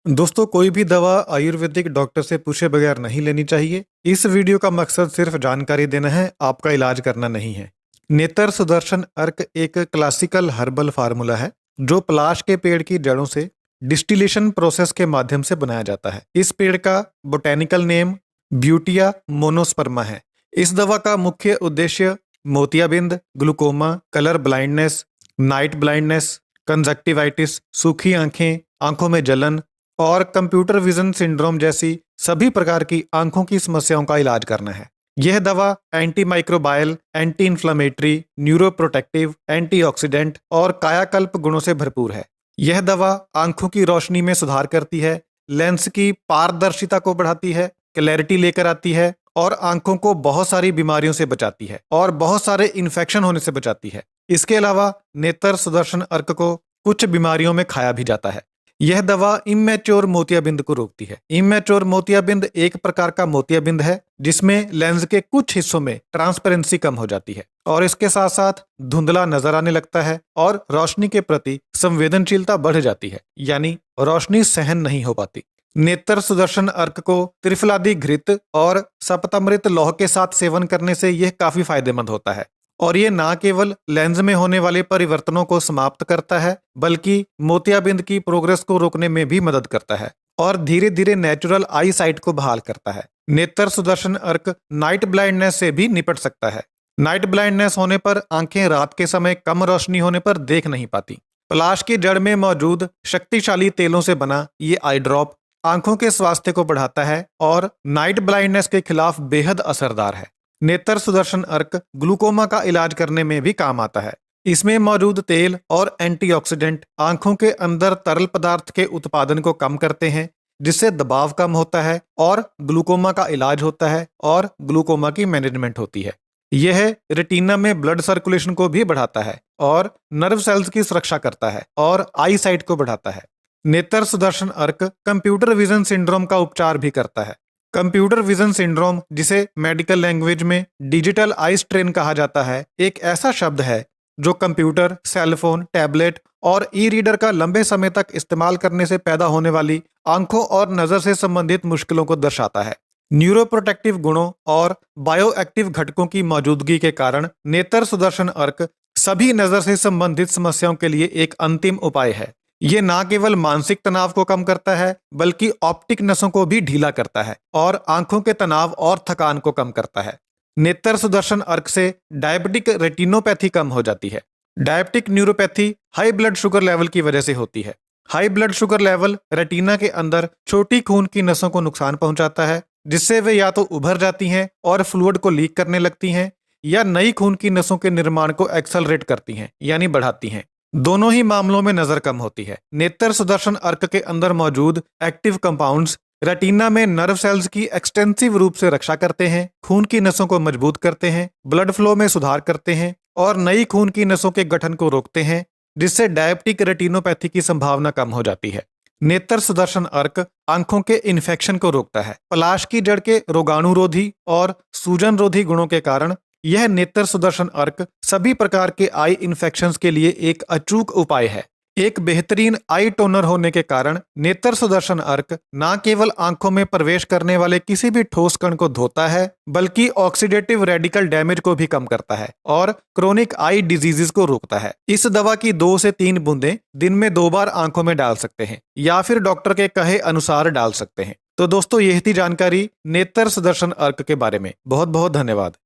दोस्तों, कोई भी दवा आयुर्वेदिक डॉक्टर से पूछे बगैर नहीं लेनी चाहिए। इस वीडियो का मकसद सिर्फ जानकारी देना है, आपका इलाज करना नहीं है। नेत्र सुदर्शन अर्क एक क्लासिकल हर्बल फार्मूला है जो पलाश के पेड़ की जड़ों से डिस्टिलेशन प्रोसेस के माध्यम से बनाया जाता है। इस पेड़ का बोटेनिकल नेम ब्यूटिया मोनोस्पर्मा है। इस दवा का मुख्य उद्देश्य मोतियाबिंद, glaucoma, colour blindness, night blindness, conjunctivitis, सूखी आंखें, आंखों में जलन और कंप्यूटर विजन सिंड्रोम जैसी सभी प्रकार की आंखों की समस्याओं का इलाज करना है। यह दवा anti microbial, anti inflammatory, neuroprotective, antioxidant और कायाकल्प गुणों से भरपूर है। यह दवा आंखों की रोशनी में सुधार करती है, लेंस की पारदर्शिता को बढ़ाती है, क्लैरिटी लेकर आती है और आंखों को बहुत सारी बीमारियों से बचाती है और बहुत सारे इन्फेक्शन होने से बचाती है। इसके अलावा नेत्र सुदर्शन अर्क को कुछ बीमारियों में खाया भी जाता है। यह दवा इमेच्योर मोतियाबिंद को रोकती है। इमेच्योर मोतियाबिंद एक प्रकार का मोतियाबिंद है जिसमें लेंस के कुछ हिस्सों में ट्रांसपेरेंसी कम हो जाती है और इसके साथ साथ धुंधला नजर आने लगता है और रोशनी के प्रति संवेदनशीलता बढ़ जाती है, यानी रोशनी सहन नहीं हो पाती। नेत्र सुदर्शन अर्क को त्रिफलादी घृत और सप्तामृत लौह के साथ सेवन करने से यह काफी फायदेमंद होता है और ये ना केवल लेंस में होने वाले परिवर्तनों को समाप्त करता है बल्कि मोतियाबिंद की प्रोग्रेस को रोकने में भी मदद करता है और धीरे धीरे नेचुरल आई साइट को बहाल करता है। नेत्र सुदर्शन अर्क नाइट ब्लाइंडनेस से भी निपट सकता है। नाइट ब्लाइंडनेस होने पर आंखें रात के समय कम रोशनी होने पर देख नहीं पाती। पलाश की जड़ में मौजूद शक्तिशाली तेलों से बना ये आई ड्रॉप आंखों के स्वास्थ्य को बढ़ाता है और नाइट ब्लाइंडनेस के खिलाफ बेहद असरदार है। नेत्र सुदर्शन अर्क ग्लूकोमा का इलाज करने में भी काम आता है। इसमें मौजूद तेल और एंटीऑक्सीडेंट आंखों के अंदर तरल पदार्थ के उत्पादन को कम करते हैं जिससे दबाव कम होता है और ग्लूकोमा का इलाज होता है और ग्लूकोमा की मैनेजमेंट होती है। यह रेटिना में ब्लड सर्कुलेशन को भी बढ़ाता है और नर्व सेल्स की सुरक्षा करता है और आई साइट को बढ़ाता है। नेत्र सुदर्शन अर्क कंप्यूटर विजन सिंड्रोम का उपचार भी करता है। कंप्यूटर विजन सिंड्रोम, जिसे मेडिकल लैंग्वेज में डिजिटल आई स्ट्रेन कहा जाता है, एक ऐसा शब्द है जो कंप्यूटर, सेलफोन, टैबलेट और ई रीडर का लंबे समय तक इस्तेमाल करने से पैदा होने वाली आंखों और नजर से संबंधित मुश्किलों को दर्शाता है। न्यूरोप्रोटेक्टिव गुणों और बायोएक्टिव घटकों की मौजूदगी के कारण नेत्र सुदर्शन अर्क सभी नजर से संबंधित समस्याओं के लिए एक अंतिम उपाय है। ये ना केवल मानसिक तनाव को कम करता है बल्कि ऑप्टिक नसों को भी ढीला करता है और आंखों के तनाव और थकान को कम करता है। नेत्र सुदर्शन अर्क से डायबिटिक रेटिनोपैथी कम हो जाती है। Diabetic neuropathy high blood sugar level की वजह से होती है। High blood sugar level retina के अंदर छोटी खून की नसों को नुकसान पहुंचाता है जिससे वे या तो उभर जाती हैं और फ्लूइड को लीक करने लगती हैं या नई खून की नसों के निर्माण को एक्सेलरेट करती हैं, यानी बढ़ाती हैं। दोनों ही मामलों में नजर कम होती है। नेत्र सुदर्शन अर्क के अंदर मौजूद एक्टिव कंपाउंड्स रेटिना में नर्व सेल्स की एक्सटेंसिव रूप से रक्षा करते हैं, खून की नसों को मजबूत करते हैं, ब्लड फ्लो में सुधार करते हैं और नई खून की नसों के गठन को रोकते हैं जिससे डायबिटिक रेटिनोपैथी की संभावना कम हो जाती है। नेत्र सुदर्शन अर्क आंखों के इन्फेक्शन को रोकता है। पलाश की जड़ के रोगाणुरोधी और सूजन रोधी गुणों के कारण यह नेत्र सुदर्शन अर्क सभी प्रकार के आई इन्फेक्शंस के लिए एक अचूक उपाय है। एक बेहतरीन आई टोनर होने के कारण नेत्र सुदर्शन अर्क न केवल आंखों में प्रवेश करने वाले किसी भी ठोस कण को धोता है बल्कि ऑक्सीडेटिव रेडिकल डैमेज को भी कम करता है और क्रोनिक आई डिजीजेस को रोकता है। इस दवा की 2 से 3 बूंदें दिन में 2 बार आंखों में डाल सकते हैं या फिर डॉक्टर के कहे अनुसार डाल सकते हैं। तो दोस्तों, यह थी जानकारी नेत्र सुदर्शन अर्क के बारे में। बहुत बहुत धन्यवाद।